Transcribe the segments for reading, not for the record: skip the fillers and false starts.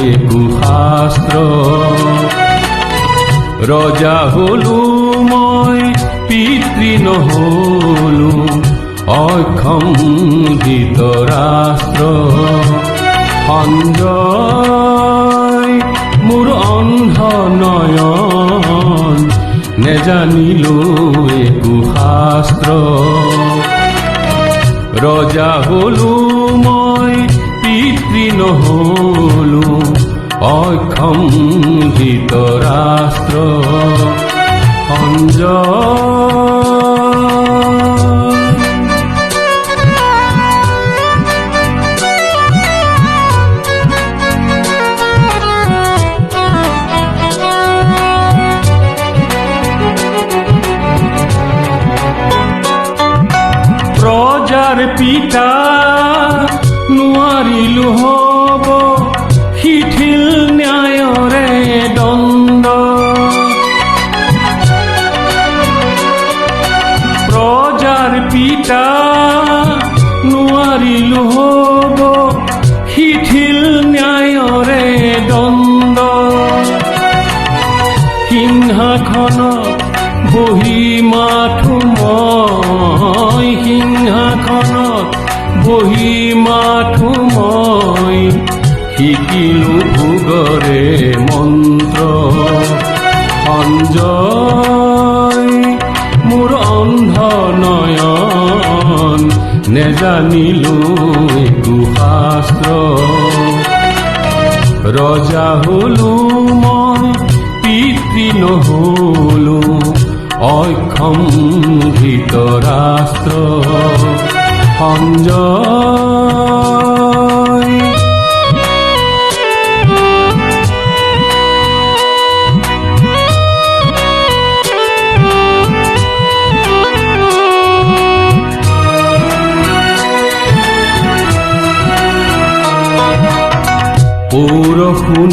একো শাস্ত্ৰ। ৰজা হলো মই পিতৃ নহলো, অক্ষম ধৃতৰাষ্ট্ৰ। সঞ্জয় মোৰ অন্ধ নয়ন, নেজানিলো একো শাস্ত্ৰ। ৰজা হলো মই পিতৃ নহলো, অক্ষম ধৃতৰাষ্ট্ৰ। সঞ্জয় প্ৰজাৰ পিতা নোৱাৰিলো হব, শিথিল ন্যায়ৰে দণ্ড। প্ৰজাৰ পিতা নোৱাৰিলো হব, শিথিল ন্যায়ৰে দণ্ড। সিংহাসনত বহি মাথো মই, সিংহাসনত বহি মাথো মই, শিকিলো ভোগৰে মন্ত্ৰ। সঞ্জয় মোৰ অন্ধ নয়ন, নেজানিলো একো শাস্ত্ৰ। ৰজা হলো মই পিতৃ নহলো, অক্ষম ধৃতৰাষ্ট্ৰ। সঞ্জয়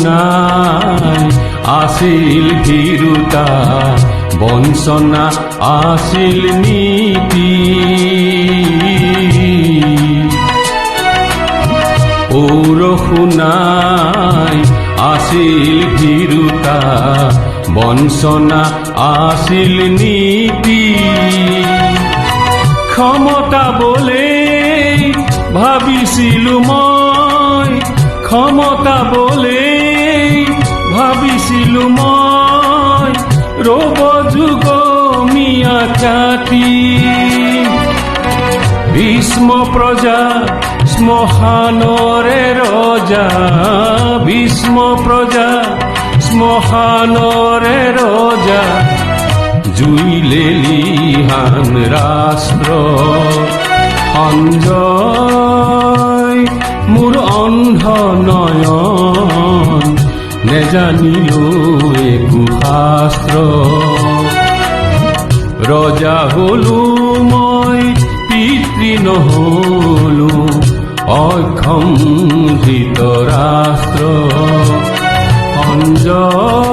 পৌৰশুনাই আছিল ভীৰুতা, বঞ্চনা আছিল নীতি। পৌৰশুনাই আছিল ভীৰুতা, বঞ্চনা আছিল নীতি। ক্ষমতা বলে ভাবিছিলো মই, ক্ষমতা বলে ভাবিছিলো মই, ৰব যুগ মিয়া কাটি। ভীষ্ম প্ৰজা শ্মশানৰে ৰজা, ভীষ্ম প্ৰজা শ্মশানৰে ৰজা, জুই লেলিহান ৰাষ্ট্ৰ। সঞ্জয় মোৰ অন্ধ নয়ন, নেজানিলো একো শাস্ত্ৰ। ৰজা হলো মই পিতৃ নহলো, অক্ষম ধৃতৰাষ্ট্ৰ। সঞ্জয়